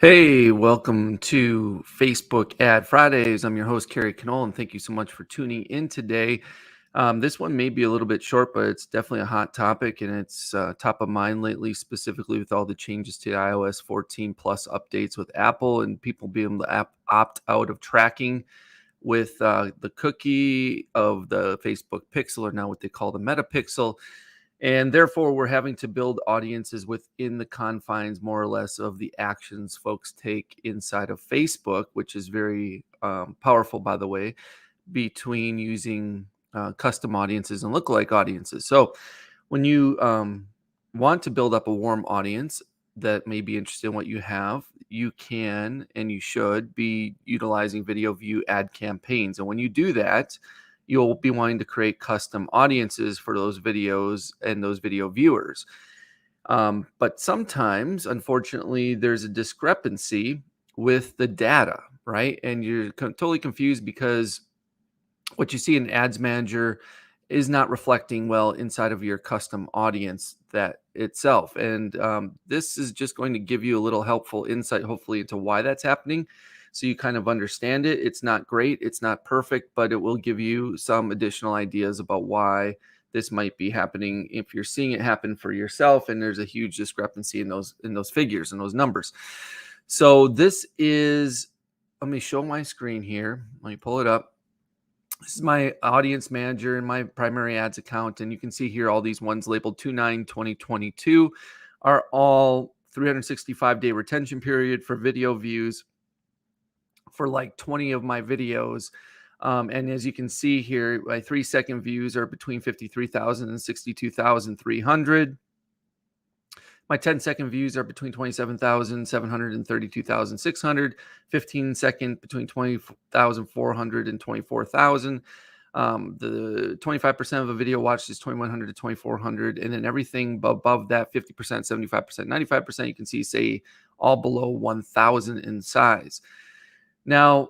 Hey, welcome to Facebook Ad Fridays. I'm your host, Kerry, Knoll, and thank you so much for tuning in today. This one may be a little bit short, but it's definitely a hot topic, and it's top of mind lately, specifically with all the changes to iOS 14 plus updates with Apple and people being able to opt out of tracking with the cookie of the Facebook pixel, or now what they call the meta pixel. And therefore, we're having to build audiences within the confines, more or less, of the actions folks take inside of Facebook, which is very powerful, by the way, between using custom audiences and lookalike audiences. So, when you want to build up a warm audience that may be interested in what you have, you can and you should be utilizing video view ad campaigns. And when you do that, you'll be wanting to create custom audiences for those videos and those video viewers. But sometimes, unfortunately, there's a discrepancy with the data, right? And you're totally confused because what you see in Ads Manager is not reflecting well inside of your custom audience that itself. And this is just going to give you a little helpful insight, hopefully, into why that's happening. So you kind of understand it. It's not great, it's not perfect, but it will give you some additional ideas about why this might be happening if you're seeing it happen for yourself and there's a huge discrepancy in those figures and those numbers. So this is, let me show my screen here. Let me pull it up. This is my audience manager in my primary ads account. And you can see here all these ones labeled 2/9/2022 are all 365-day retention period for video views for like 20 of my videos. And as you can see here, my 3-second views are between 53,000 and 62,300. My 10-second views are between 27,700 and 32,600. 15-second between 20,400 and 24,000. The 25% of a video watched is 2,100 to 2,400. And then everything above that, 50%, 75%, 95%, you can see say all below 1,000 in size. Now,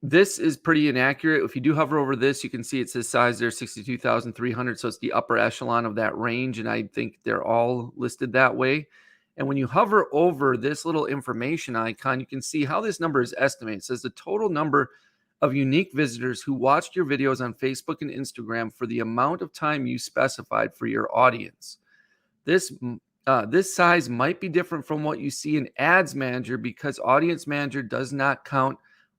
this is pretty inaccurate. If you do hover over this, you can see it says size there, 62,300. So it's the upper echelon of that range. And I think they're all listed that way. And when you hover over this little information icon, you can see how this number is estimated. It says the total number of unique visitors who watched your videos on Facebook and Instagram for the amount of time you specified for your audience. This size might be different from what you see in Ads Manager because Audience Manager does not count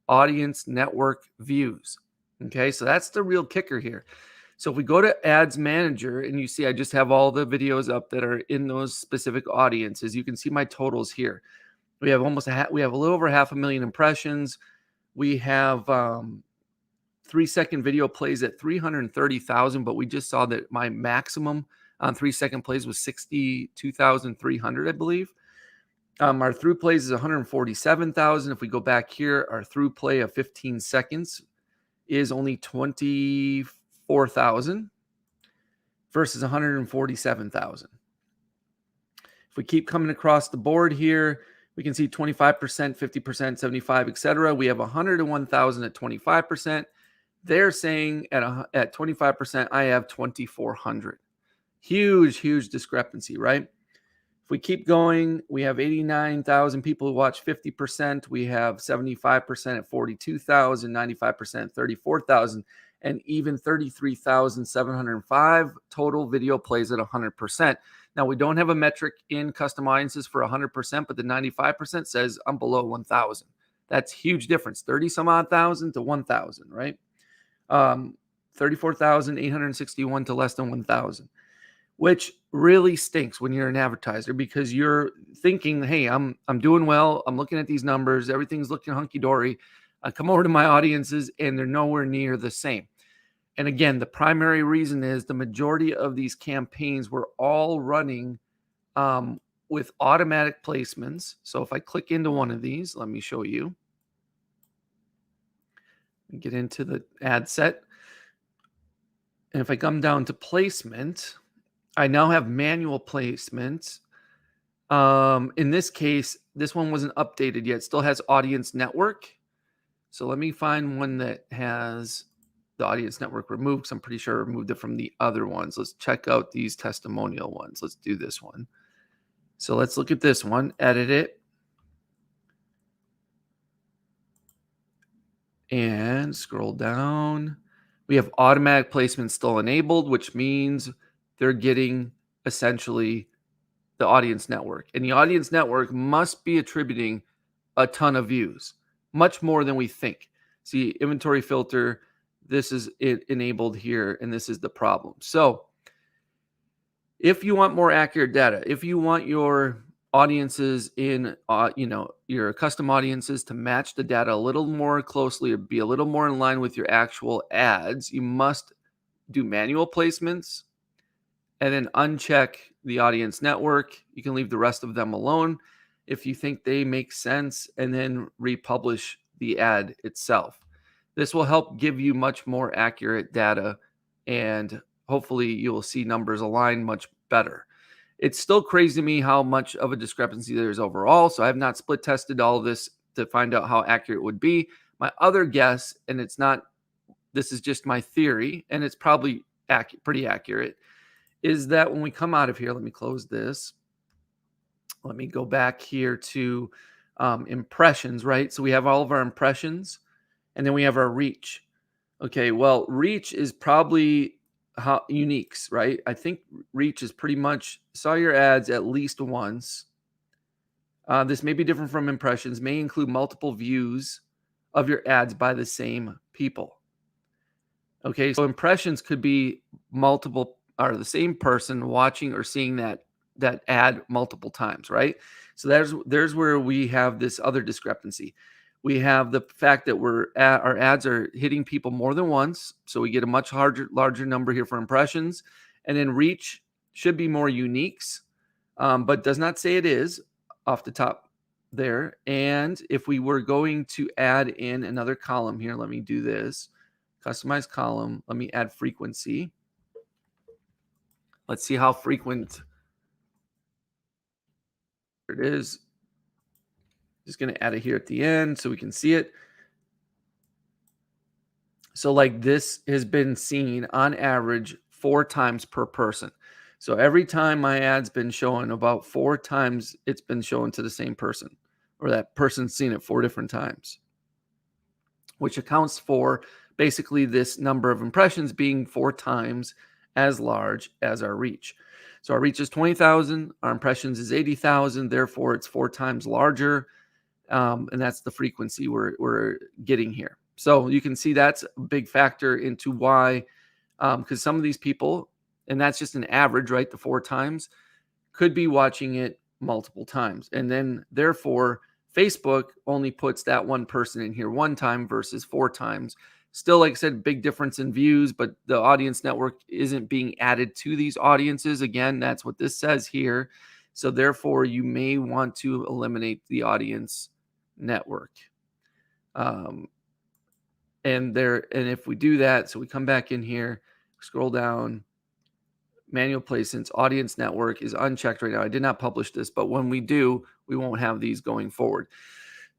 audience network views. Okay, so that's the real kicker here. So if we go to Ads Manager and you see I just have all the videos up that are in those specific audiences, you can see my totals here. We have we have a little over 500,000 impressions. We have 3-second video plays at 330,000, but we just saw that my maximum on 3-second plays was 62,300, I believe. Our through plays is 147,000. If we go back here, our through play of 15 seconds is only 24,000 versus 147,000. If we keep coming across the board here, we can see 25%, 50%, 75, etc. We have 101,000 at 25%. They're saying at 25%, I have 2,400. Huge discrepancy, right? If we keep going, we have 89,000 people who watch 50%. We have 75% at 42,000, 95% at 34,000, and even 33,705 total video plays at 100%. Now, we don't have a metric in custom audiences for 100%, but the 95% says I'm below 1,000. That's huge difference, 30 some odd thousand to 1,000, right? 34,861 to less than 1,000. Which really stinks when you're an advertiser because you're thinking, hey, I'm doing well. I'm looking at these numbers. Everything's looking hunky-dory. I come over to my audiences and they're nowhere near the same. And again, the primary reason is the majority of these campaigns were all running with automatic placements. So if I click into one of these, let me show you. Get into the ad set. And if I come down to placement, I now have manual placement. In this case, this one wasn't updated yet. It still has audience network. So let me find one that has the audience network removed because I'm pretty sure I removed it from the other ones. Let's check out these testimonial ones. Let's do this one. So let's look at this one, edit it. And scroll down. We have automatic placement still enabled, which means they're getting essentially the audience network. And the audience network must be attributing a ton of views, much more than we think. See, inventory filter, this is it enabled here, and this is the problem. So if you want more accurate data, if you want your audiences in, your custom audiences to match the data a little more closely or be a little more in line with your actual ads, you must do manual placements and then uncheck the audience network. You can leave the rest of them alone if you think they make sense, and then republish the ad itself. This will help give you much more accurate data, and hopefully you will see numbers align much better. It's still crazy to me how much of a discrepancy there is overall, so I have not split tested all of this to find out how accurate it would be. My other guess, and this is just my theory, and it's probably pretty accurate, is that when we come out of here, let me close this. Let me go back here to impressions, right? So we have all of our impressions, and then we have our reach. Okay, well, reach is probably uniques, right? I think reach is pretty much saw your ads at least once. This may be different from impressions, may include multiple views of your ads by the same people. Okay, so impressions could be multiple or the same person watching or seeing that ad multiple times, right? So there's where we have this other discrepancy. We have the fact that our ads are hitting people more than once, so we get a much larger number here for impressions, and then reach should be more uniques, but does not say it is off the top there. And if we were going to add in another column here, let me do this. Customize column. Let me add frequency. Let's see how frequent it is. Just going to add it here at the end so we can see it. So like this has been seen on average 4 times per person. So every time my ad's been shown, about 4 times it's been shown to the same person, or that person's seen it 4 different times, which accounts for basically this number of impressions being 4 times as large as our reach. So our reach is 20,000, our impressions is 80,000, therefore it's 4 times larger, and that's the frequency we're getting here. So you can see that's a big factor into why, because some of these people, and that's just an average, right? The 4 times could be watching it multiple times, and then therefore Facebook only puts that one person in here 1 time versus 4 times. Still, like I said, big difference in views, but the audience network isn't being added to these audiences. Again, that's what this says here. So therefore, you may want to eliminate the audience network. And if we do that, so we come back in here, scroll down, manual placements, audience network is unchecked right now. I did not publish this, but when we do, we won't have these going forward.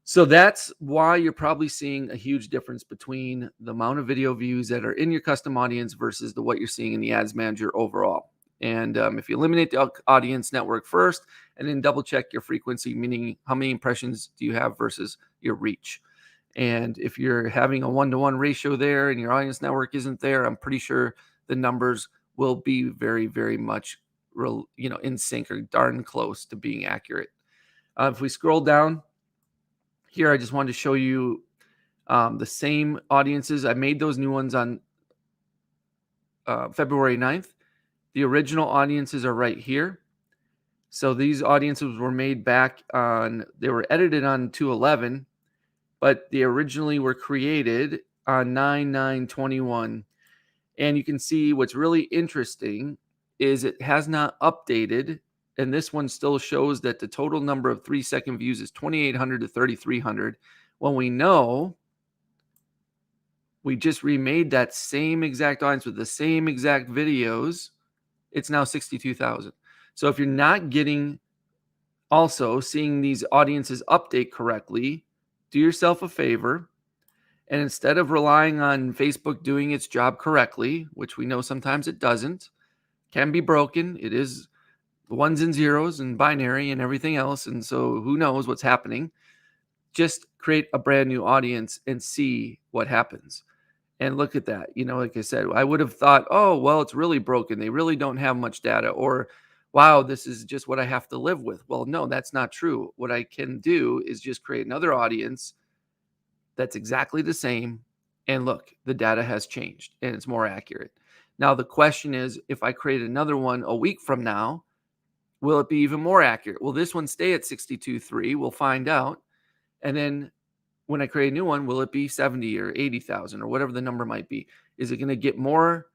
So that's why you're probably seeing a huge difference between the amount of video views that are in your custom audience versus what you're seeing in the ads manager overall. And if you eliminate the audience network first and then double check your frequency, meaning how many impressions do you have versus your reach. And if you're having a 1-to-1 ratio there and your audience network isn't there, I'm pretty sure the numbers will be very, very much in sync or darn close to being accurate. If we scroll down here, I just wanted to show you the same audiences. I made those new ones on February 9th. The original audiences are right here. So these audiences were made they were edited on 2/11, but they originally were created on 9/9/21. And you can see what's really interesting is it has not updated. And this one still shows that the total number of 3-second views is 2,800 to 3,300. When we know we just remade that same exact audience with the same exact videos, it's now 62,000. So if you're not seeing these audiences update correctly, do yourself a favor. And instead of relying on Facebook doing its job correctly, which we know sometimes it doesn't, can be broken. It is ones and zeros and binary and everything else. And so who knows what's happening. just create a brand new audience and see what happens. And look at that. Like I said, I would have thought, oh, well, it's really broken. They really don't have much data. Or, wow, this is just what I have to live with. Well, no, that's not true. What I can do is just create another audience that's exactly the same. And look, the data has changed and it's more accurate. Now, the question is, if I create another one a week from now, will it be even more accurate? Will this one stay at 62.3? We'll find out. And then when I create a new one, will it be 70 or 80,000 or whatever the number might be? Is it going to get more,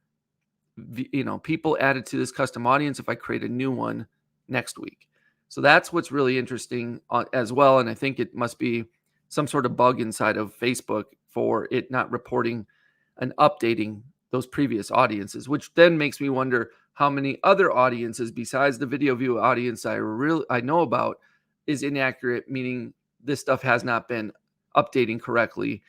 people added to this custom audience if I create a new one next week? So that's what's really interesting as well. And I think it must be some sort of bug inside of Facebook for it not reporting and updating those previous audiences, which then makes me wonder how many other audiences besides the video view audience I know about is inaccurate, meaning this stuff has not been updating correctly.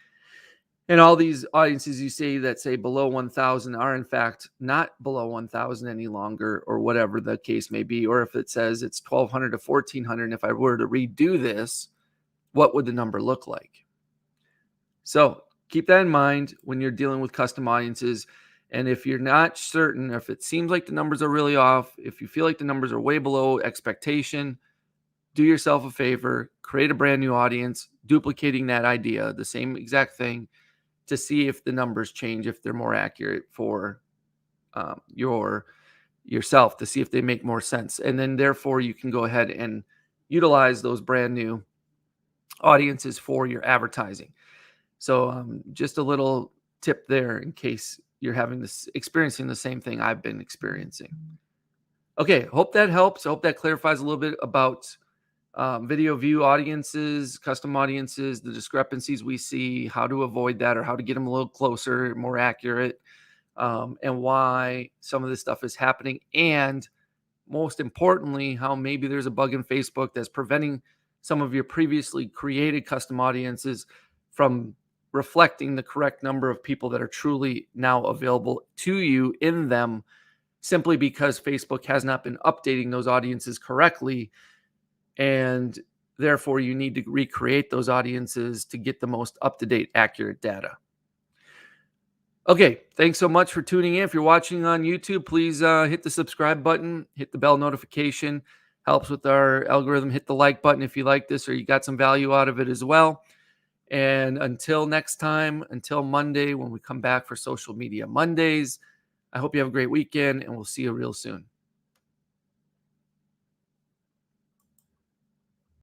And all these audiences you see that say below 1,000 are in fact not below 1,000 any longer, or whatever the case may be. Or if it says it's 1,200 to 1,400, and if I were to redo this, what would the number look like? So keep that in mind when you're dealing with custom audiences. And if you're not certain, if it seems like the numbers are really off, if you feel like the numbers are way below expectation, do yourself a favor, create a brand new audience, duplicating that idea, the same exact thing, to see if the numbers change, if they're more accurate for yourself, to see if they make more sense. And then therefore you can go ahead and utilize those brand new audiences for your advertising. So just a little tip there in case you're experiencing the same thing I've been experiencing. Okay, hope that helps. I hope that clarifies a little bit about video view audiences, custom audiences, the discrepancies we see, how to avoid that, or how to get them a little closer, more accurate, and why some of this stuff is happening. And most importantly, how maybe there's a bug in Facebook that's preventing some of your previously created custom audiences from reflecting the correct number of people that are truly now available to you in them, simply because Facebook has not been updating those audiences correctly. And therefore, you need to recreate those audiences to get the most up-to-date, accurate data. Okay, thanks so much for tuning in. If you're watching on YouTube, please hit the subscribe button, hit the bell notification. Helps with our algorithm. Hit the like button if you like this or you got some value out of it as well. And until next time, until Monday, when we come back for Social Media Mondays, I hope you have a great weekend, and we'll see you real soon.